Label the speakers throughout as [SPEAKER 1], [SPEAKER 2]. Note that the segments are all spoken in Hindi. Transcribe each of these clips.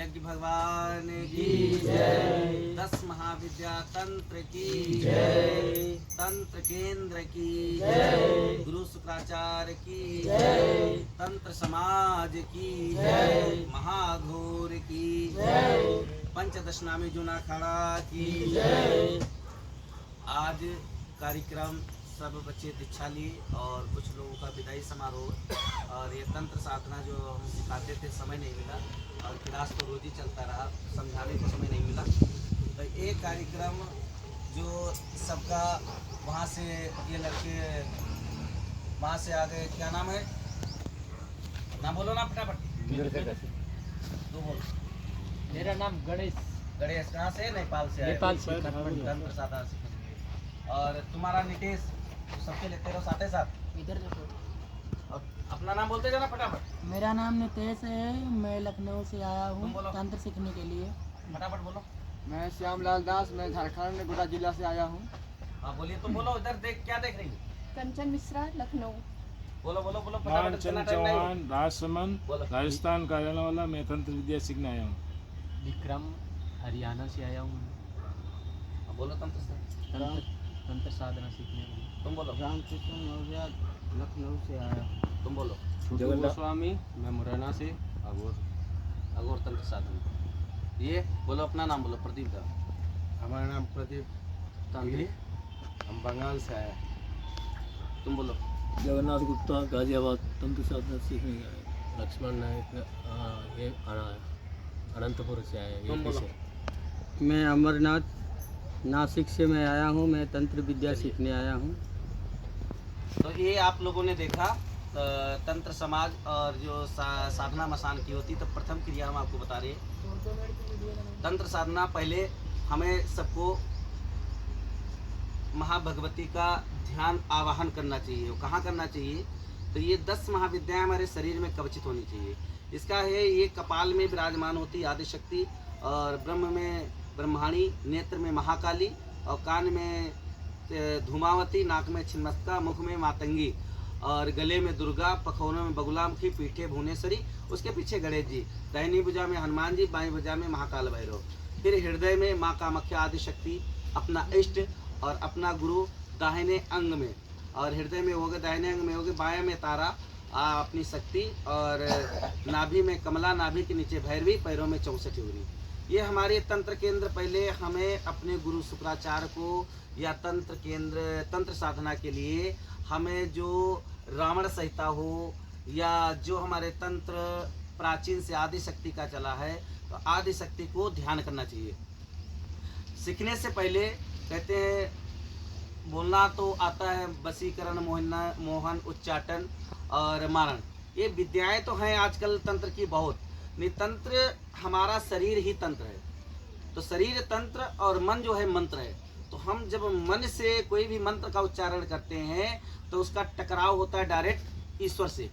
[SPEAKER 1] यज्ञ भगवान की जय। 10 महाविद्या तंत्र की जय। तंत्र केंद्र की जय। गुरु शुक्राचार्य की जय। तंत्र समाज की जय। महाघोर की जय। पंचदश नामी जूना खड़ा की जय। आज कार्यक्रम सब बच्चे दीक्षा लिए और कुछ लोगों का विदाई समारोह और ये तंत्र साधना जो हम सिखाते थे समय नहीं मिला और क्लास तो रोज ही चलता रहा, समझाने को समय नहीं मिला। तो एक कार्यक्रम जो सबका वहाँ से ये लड़के वहाँ से आ गए, क्या नाम है, नाम बोलो ना फटाफट। तो बोलो।
[SPEAKER 2] मेरा नाम गणेश।
[SPEAKER 1] गणेश कहाँ से? नेपाल से आए।
[SPEAKER 2] नेपाल से।
[SPEAKER 1] तंत्र साधना सीखने। और तुम्हारा नितेश, तो सबके लेते रहो साथ ही साथ।
[SPEAKER 2] इधर देखो।
[SPEAKER 1] और अपना नाम बोलते जाना फटाफट।
[SPEAKER 2] मेरा नाम नितेश है, मैं लखनऊ से आया हूँ
[SPEAKER 1] तुम बोलो।
[SPEAKER 2] तंत्र सीखने के लिए।
[SPEAKER 1] फटाफट बोलो।
[SPEAKER 3] मैं श्यामलाल दास, मैं झारखंड गोड्डा जिला से आया हूँ।
[SPEAKER 1] हाँ बोलिए, तुम बोलो। इधर देख, क्या देख रही हो?
[SPEAKER 4] कंचन मिश्रा, लखनऊ।
[SPEAKER 1] बोलो बोलो बोलो फटाफट।
[SPEAKER 5] मानचंद चौहान, राजसमंद,
[SPEAKER 1] बोलो।
[SPEAKER 5] राजस्थान का रहने वाला, मैं तंत्र विद्या सीखने आया हूँ।
[SPEAKER 2] विक्रम, हरियाणा से आया हूँ।
[SPEAKER 1] हाँ, बोलो
[SPEAKER 2] तंत्र साधना सीखने के लिए।
[SPEAKER 1] तुम बोलो।
[SPEAKER 3] रामकृष्ण मौर्य, लखनऊ से आया हूँ।
[SPEAKER 1] तुम बोलो।
[SPEAKER 3] गोस्वामी, मैं मुरैना से।
[SPEAKER 1] अघोर तंत्र साधना। ये बोलो, अपना नाम बोलो। प्रदीप दा।
[SPEAKER 3] हमारा नाम प्रदीप तांत्रिक, हम बंगाल से आए।
[SPEAKER 1] तुम बोलो।
[SPEAKER 6] जगन्नाथ गुप्ता, गाजियाबाद, तंत्र साधना सीखने गया।
[SPEAKER 7] लक्ष्मण नायक, ये अनंतपुर से आया
[SPEAKER 1] तुम बोलो।
[SPEAKER 3] मैं अमरनाथ, नासिक से मैं आया हूँ। मैं तंत्र विद्या सीखने आया हूँ।
[SPEAKER 1] तो ये आप लोगों ने देखा तंत्र समाज और जो साधना मसान की होती, तो प्रथम क्रिया हम आपको बता रहे हैं। तंत्र साधना पहले हमें सबको महाभगवती का ध्यान आवाहन करना चाहिए। वो कहाँ करना चाहिए? तो ये 10 महाविद्याएं हमारे शरीर में कवचित होनी चाहिए। इसका है, ये कपाल में विराजमान होती आदिशक्ति, और ब्रह्म में ब्रह्माणी, नेत्र में महाकाली, और कान में धूमावती, नाक में छिन्नमस्तिका, मुख में मातंगी, और गले में दुर्गा, पखौनों में बगुलामुखी, पीठे भुवनेश्वरी, उसके पीछे गणेश जी, दाहिनी भुजा में हनुमान जी, बाईं भुजा में महाकाल भैरव। फिर हृदय में माँ कामाख्या आदिशक्ति, अपना इष्ट और अपना गुरु दाहिने अंग में, और हृदय में हो गए, दाहिने अंग में हो गए, बाएं में तारा अपनी शक्ति, और नाभि में कमला, नाभि के नीचे भैरवी, पैरों में 64 उंगली। ये हमारे तंत्र केंद्र। पहले हमें अपने गुरु शुक्राचार्य को या तंत्र केंद्र, तंत्र साधना के लिए हमें जो रावण संहिता हो या जो हमारे तंत्र प्राचीन से आदि शक्ति का चला है, तो आदि शक्ति को ध्यान करना चाहिए। सीखने से पहले कहते हैं, बोलना तो आता है, वशीकरण, मोहन, उच्चाटन और मारण, ये विद्याएं तो हैं आजकल तंत्र की बहुत। नहीं, तंत्र हमारा शरीर ही तंत्र है। तो शरीर तंत्र और मन जो है मंत्र है। तो हम जब मन से कोई भी मंत्र का उच्चारण करते हैं तो उसका टकराव होता है डायरेक्ट ईश्वर से,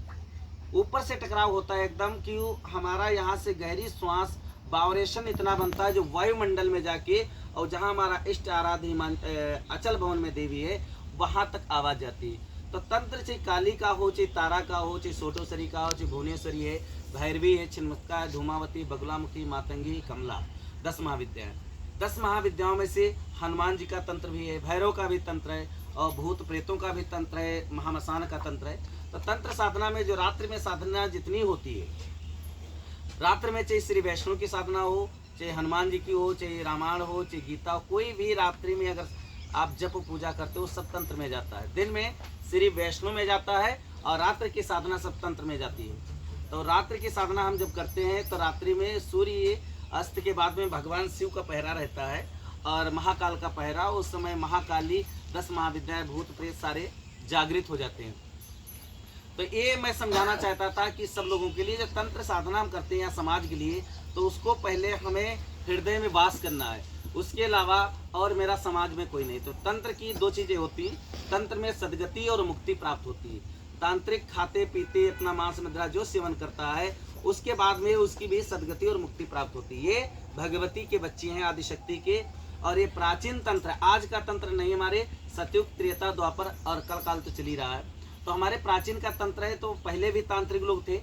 [SPEAKER 1] ऊपर से टकराव होता है एकदम। क्यों? हमारा यहाँ से गहरी श्वास वाइब्रेशन इतना बनता है जो वायुमंडल में जाके, और जहाँ हमारा इष्ट आराध्य अचल भवन में देवी है, वहाँ तक आवाज़ जाती है। तो तंत्र चाहे काली का हो, चाहे तारा का हो, चाहे सोटोसरी का हो, चाहे भुवनेश्वरी है, भैरवी है, छिन्नमस्तिका है, धूमावती, बगुलामुखी, मातंगी, कमला, 10 महाविद्याएं। 10 महाविद्याओं में से हनुमान जी का तंत्र भी है, भैरव का भी तंत्र है, और भूत प्रेतों का भी तंत्र है, महामसान का तंत्र है। तो तंत्र साधना में जो रात्रि में साधना जितनी होती है, रात्रि में चाहे श्री वैष्णव की साधना हो, चाहे हनुमान जी की हो, चाहे रामायण हो, चाहे गीता हो, कोई भी रात्रि में अगर आप जप पूजा करते हो, सब तंत्र में जाता है। दिन में श्री वैष्णव में जाता है और रात्रि की साधना सब तंत्र में जाती है। तो रात्रि की साधना हम जब करते हैं तो रात्रि में सूर्य अस्त के बाद में भगवान शिव का पहरा रहता है और महाकाल का पहरा। उस समय महाकाली, 10 महाविद्याएं, भूत प्रेत सारे जागृत हो जाते हैं। तो ये मैं समझाना चाहता था कि सब लोगों के लिए जो तंत्र साधना हम करते हैं या समाज के लिए, तो उसको पहले हमें हृदय में वास करना है, उसके अलावा और मेरा समाज में कोई नहीं। तो तंत्र की 2 चीज़ें होती हैं। तंत्र में सदगति और मुक्ति प्राप्त होती है। तांत्रिक खाते पीते अपना मांस मदिरा जो सेवन करता है, उसके बाद में उसकी भी सदगति और मुक्ति प्राप्त होती है। ये भगवती के बच्चे हैं, आदिशक्ति के, और ये प्राचीन तंत्र है। आज का तंत्र नहीं, हमारे सतयुग, त्रेता, द्वापर और कल काल तो चल ही रहा है। तो हमारे प्राचीन का तंत्र है। तो पहले भी तांत्रिक लोग थे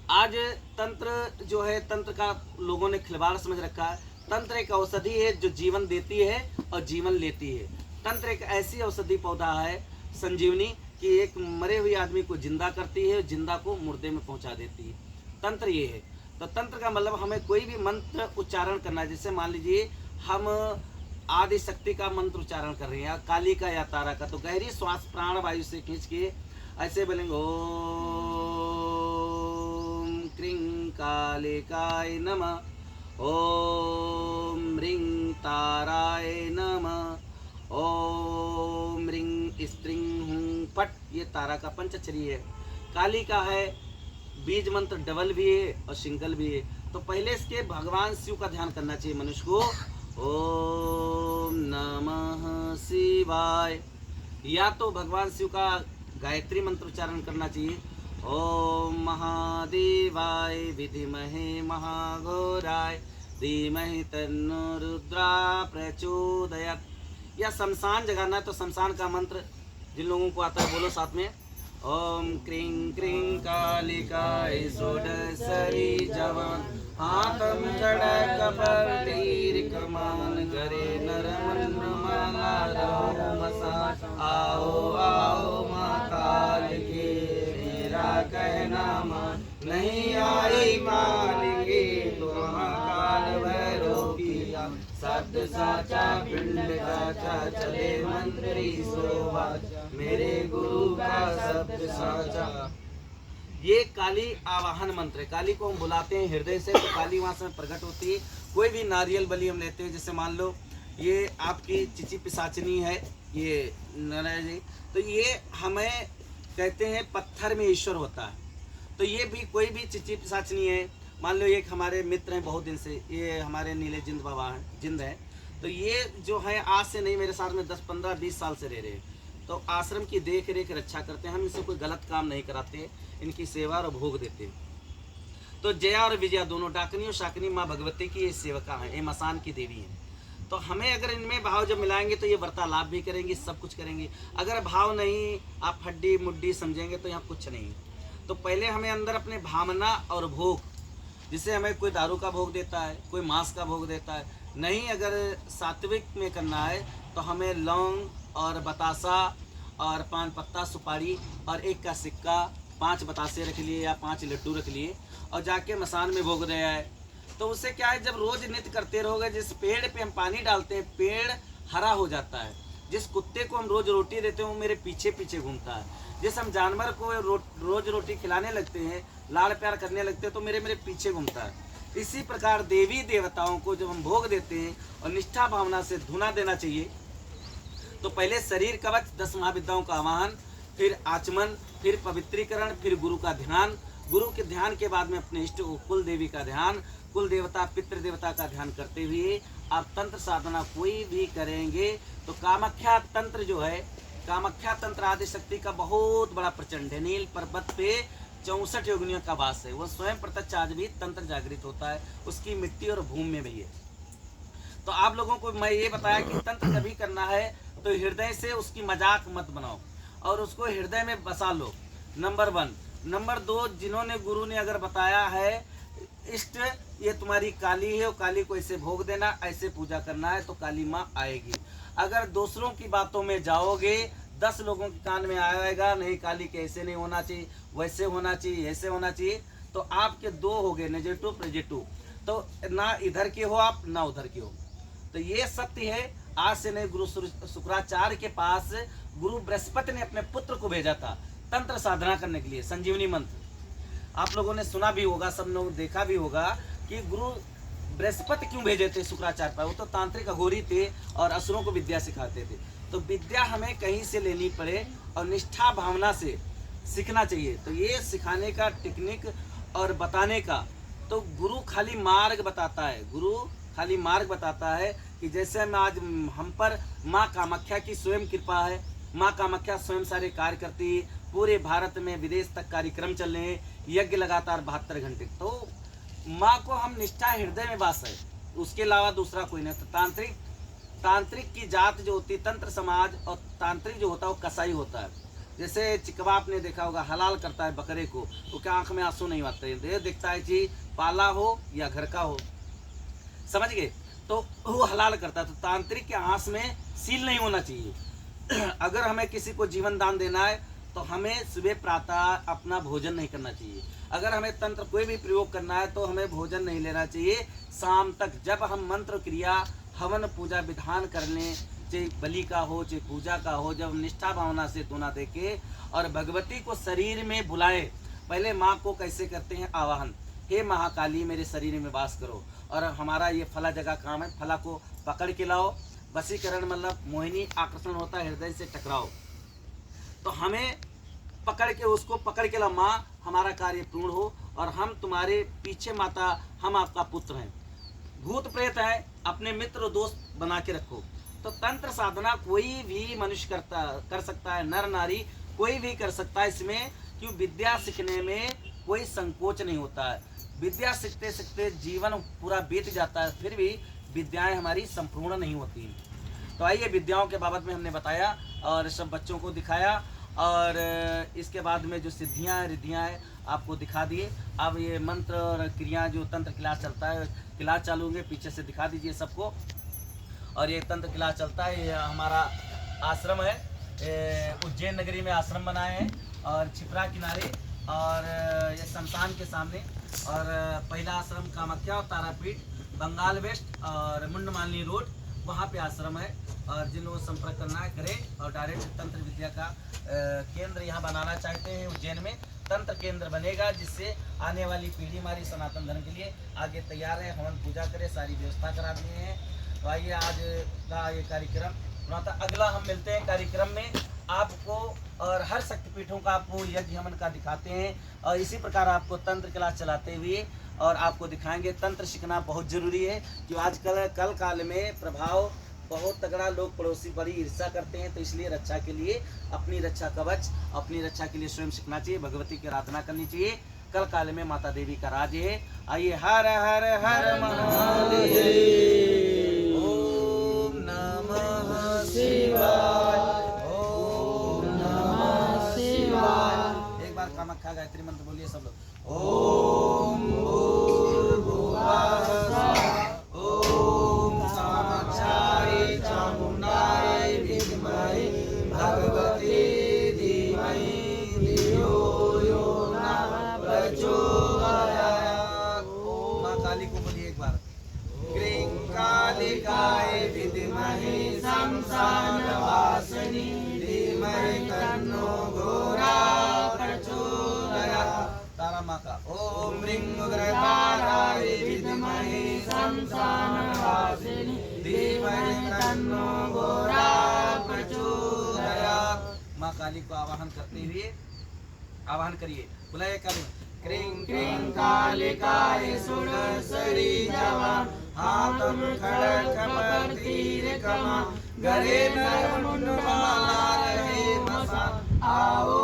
[SPEAKER 1] आज तंत्र जो है, तंत्र का लोगों ने खिलवाड़ समझ रखा है। तंत्र एक औषधि है जो जीवन देती है और जीवन लेती है। तंत्र एक ऐसी औषधि पौधा है संजीवनी कि एक मरे हुए आदमी को जिंदा करती है, जिंदा को मुर्दे में पहुंचा देती है। तंत्र ये है। तो तंत्र का मतलब हमें कोई भी मंत्र उच्चारण करना है। जैसे मान लीजिए हम आदि शक्ति का मंत्र उच्चारण कर रहे हैं, या काली का या तारा का, तो गहरी श्वास प्राण वायु से खींच के ऐसे बोलेंगे ओम क्रीं कालिकाय नमः, ओम ह्रीं ताराय नमः, ओम ह्रीं स्त्रीं हुं फट। ये तारा का पंचअक्षरी है। काली का है बीज मंत्र डबल भी है और सिंगल भी है। तो पहले इसके भगवान शिव का ध्यान करना चाहिए मनुष्य को। ओम नमः शिवाय, या तो भगवान शिव का गायत्री मंत्र उच्चारण करना चाहिए। ओम महादेवाय विधिमहे महाघोराय धीमहि तन्नो रुद्रा प्रचोदयात्। या शमशान जगाना, तो शमशान का मंत्र जिन लोगों को आता है बोलो साथ में। ओम क्रीं क्रीं कालिकाय षोडशरी जवान हाथम जड़ कपर तीर कमान करे नरमन माला रो मसान। आओ आओ माँ काल के मेरा कहना मान, नहीं आई मानेंगे तो महाकाल भैरव किया। सत्य साचा पिंड साचा चले मंत्री शोभा, मेरे गुरु का शब्द साचा। ये काली आवाहन मंत्र है। काली को हम बुलाते हैं हृदय से, तो काली वहाँ से प्रकट होती है। कोई भी नारियल बलि हम लेते हैं, जैसे मान लो ये आपकी चिची पिसाचनी है, ये नारायण जी, तो ये हमें कहते हैं पत्थर में ईश्वर होता है। तो ये भी कोई भी चिची पिसाचनी है, मान लो एक हमारे मित्र हैं बहुत दिन से, ये हमारे नीले जिंद बाबा हैं, जिंद है। तो ये जो है आज से नहीं, मेरे साथ में 10 15 20 साल से रह रहे हैं। तो आश्रम की देख रेख रक्षा करते हैं। हम इनसे कोई गलत काम नहीं कराते, इनकी सेवा और भोग देते हैं। तो जया और विजया दोनों डाकनी और शाकनी माँ भगवती की ये सेवका हैं, ये मसान की देवी हैं। तो हमें अगर इनमें भाव जब मिलाएंगे तो ये वार्तालाप भी करेंगे, सब कुछ करेंगे। अगर भाव नहीं, आप हड्डी मुड्डी समझेंगे तो यहाँ कुछ नहीं। तो पहले हमें अंदर अपने भावना और भोग, जिसे हमें कोई दारू का भोग देता है, कोई मांस का भोग देता है, नहीं अगर सात्विक में करना है तो हमें लौंग और बतासा और 5 पत्ता सुपारी और 1 का सिक्का, 5 बतासे रख लिए या 5 लड्डू रख लिए और जाके मसान में भोग दिया है। तो उससे क्या है, जब रोज नित्य करते रहोगे, जिस पेड़ पे हम पानी डालते हैं पेड़ हरा हो जाता है। जिस कुत्ते को हम रोज रोटी देते हैं वो मेरे पीछे पीछे घूमता है। जिस हम जानवर को रोज रोटी खिलाने लगते हैं, लाड़ प्यार करने लगते हैं, तो मेरे पीछे घूमता है। इसी प्रकार देवी देवताओं को जब हम भोग देते हैं और निष्ठा भावना से धुना देना चाहिए, तो पहले शरीर कवच 10 महाविद्याओं का आवाहन, फिर आचमन, फिर पवित्रीकरण, फिर गुरु का ध्यान। गुरु के ध्यान के बाद में अपने इष्ट कुल देवी का ध्यान, कुल देवता पितृ देवता का ध्यान करते हुए आप तंत्र साधना कोई भी करेंगे तो कामाख्या तंत्र जो है, कामाख्या तंत्र आदि शक्ति का बहुत बड़ा प्रचंड है। नील पर्वत पे 64 योगिनियों का वास है। वह स्वयं प्रत्यक्ष आज भी तंत्र जागृत होता है, उसकी मिट्टी और भूमि में भी है। तो आप लोगों को मैं ये बताया कि तंत्र कभी करना है तो हृदय से उसकी मजाक मत बनाओ और उसको हृदय में बसा लो, नंबर 1। नंबर 2, जिन्होंने गुरु ने अगर बताया है इष्ट ये तुम्हारी काली है और काली को ऐसे भोग देना, ऐसे पूजा करना है, तो काली माँ आएगी। अगर दूसरों की बातों में जाओगे, 10 लोगों के कान में आएगा नहीं काली के ऐसे नहीं होना चाहिए, वैसे होना चाहिए, ऐसे होना चाहिए, तो आपके 2 हो गए नेगेटिव पॉजिटिव। तो ना इधर के हो आप ना उधर के हो। तो ये सत्य है। आज से नहीं, गुरु शुक्राचार्य के पास गुरु बृहस्पति ने अपने पुत्र को भेजा था तंत्र साधना करने के लिए, संजीवनी मंत्र। आप लोगों ने सुना भी होगा, सब लोग देखा भी होगा कि गुरु बृहस्पति क्यों भेजे थे शुक्राचार्य पर। वो तो तांत्रिक अघोरी थे और असुरों को विद्या सिखाते थे। तो विद्या हमें कहीं से लेनी पड़े और निष्ठा भावना से सीखना चाहिए। तो ये सिखाने का टेक्निक और बताने का, तो गुरु खाली मार्ग बताता है। गुरु खाली मार्ग बताता है कि जैसे आज हम पर माँ कामाख्या की स्वयं कृपा है। माँ कामाख्या स्वयं सारे कार्य करती है। पूरे भारत में विदेश तक कार्यक्रम चल रहे हैं, यज्ञ लगातार 72 घंटे। तो माँ को हम निष्ठा हृदय में वास है, उसके अलावा दूसरा कोई नहीं। तो तांत्रिक की जात जो होती है, तंत्र समाज और तांत्रिक जो होता है वो कसाई होता है। जैसे चिकवा आपने देखा होगा, हलाल करता है बकरे को, तो क्या आंख में आंसू नहीं आते हैं? ये दिखता है कि पाला हो या घर का हो, समझ गए? तो वो हलाल करता है। तो तांत्रिक के आंख में सील नहीं होना चाहिए। अगर हमें किसी को जीवन दान देना है तो हमें सुबह प्रातः अपना भोजन नहीं करना चाहिए। अगर हमें तंत्र कोई भी प्रयोग करना है तो हमें भोजन नहीं लेना चाहिए शाम तक। जब हम मंत्र क्रिया हवन पूजा विधान कर लें, चाहे बलि का हो चाहे पूजा का हो, जब निष्ठा भावना से दोना देके और भगवती को शरीर में बुलाए। पहले माँ को कैसे करते हैं आवाहन, हे महाकाली मेरे शरीर में वास करो, और हमारा ये फला जगह काम है, फला को पकड़ के लाओ। वशीकरण मतलब मोहिनी आकर्षण होता है, हृदय से टकराओ। तो हमें पकड़ के उसको पकड़ के ला, माँ हमारा कार्य पूर्ण हो और हम तुम्हारे पीछे माता, हम आपका पुत्र हैं। भूत प्रेत है, अपने मित्र दोस्त बना के रखो। तो तंत्र साधना कोई भी मनुष्य कर सकता है, नर नारी कोई भी कर सकता है। इसमें क्यों विद्या सीखने में कोई संकोच नहीं होता है। विद्या सीखते सीखते जीवन पूरा बीत जाता है, फिर भी विद्याएं हमारी संपूर्ण नहीं होती। तो आइए, विद्याओं के बाबत में हमने बताया और सब बच्चों को दिखाया, और इसके बाद में जो सिद्धियाँ रिद्धियाँ हैं आपको दिखा दिए। अब ये मंत्र और क्रिया जो तंत्र क्लास चलता है, क्लास चालू होंगे, पीछे से दिखा दीजिए सबको। और ये तंत्र क्लास चलता है, ये हमारा आश्रम है, उज्जैन नगरी में आश्रम बनाए हैं, और छिपरा किनारे और ये शमशान के सामने। और पहला आश्रम कामाख्या और तारापीठ, बंगाल वेस्ट और मुंडमालिनी रोड, वहाँ पे आश्रम है। और जिन लोगों को संपर्क करना है करें। और डायरेक्ट तंत्र विद्या का केंद्र यहाँ बनाना चाहते हैं उज्जैन में, तंत्र केंद्र बनेगा, जिससे आने वाली पीढ़ी हमारी सनातन धर्म के लिए आगे तैयार है। हवन पूजा करे, सारी व्यवस्था करा दिए हैं। तो आइए, आज का ये कार्यक्रम था। अगला हम मिलते हैं कार्यक्रम में आपको, और हर शक्तिपीठों का आपको यज्ञ हवन का दिखाते हैं, और इसी प्रकार आपको तंत्र क्लास चलाते हुए और आपको दिखाएंगे। तंत्र सीखना बहुत जरूरी है, जो आजकल कल काल में प्रभाव बहुत तगड़ा, लोग पड़ोसी बड़ी ईर्ष्या करते हैं। तो इसलिए रक्षा के लिए अपनी रक्षा कवच, अपनी रक्षा के लिए स्वयं सीखना चाहिए, भगवती की आराधना करनी चाहिए। कल काल में माता देवी का राज है। आइए, हर हर हर महादेव, ओम नमः शिवाय, ओम नमः शिवाय। एक बार कामाख्या गायत्री मंत्र बोलिए सब लोग। ओम भूर्भुवः स्वः, ओम कामाक्षाय चामुंडाय विद्महे भगवती धीमहि धियो यो नः प्रचोदयात्। माँ काली को बोलिए एक बार। क्रीं कालिकाय विद्महे शमशानवासिनी धीमहि तन्नो घोरा प्रचोदयात्। तारा माँ का। ओम ह्रीं उग्रताराय विद्महे शमशानवासिनी धीमहि तन्नो घोरा प्रचोदयात्। माँ काली को आवाहन करते हुए आवाहन करिए, बुलाइए काली। क्रीं क्रीं कालिकाय सुरसरी जवा, हाथम खड़ग कमर तीर कमा, गरे नर मुंड माला रहे मसा। आओ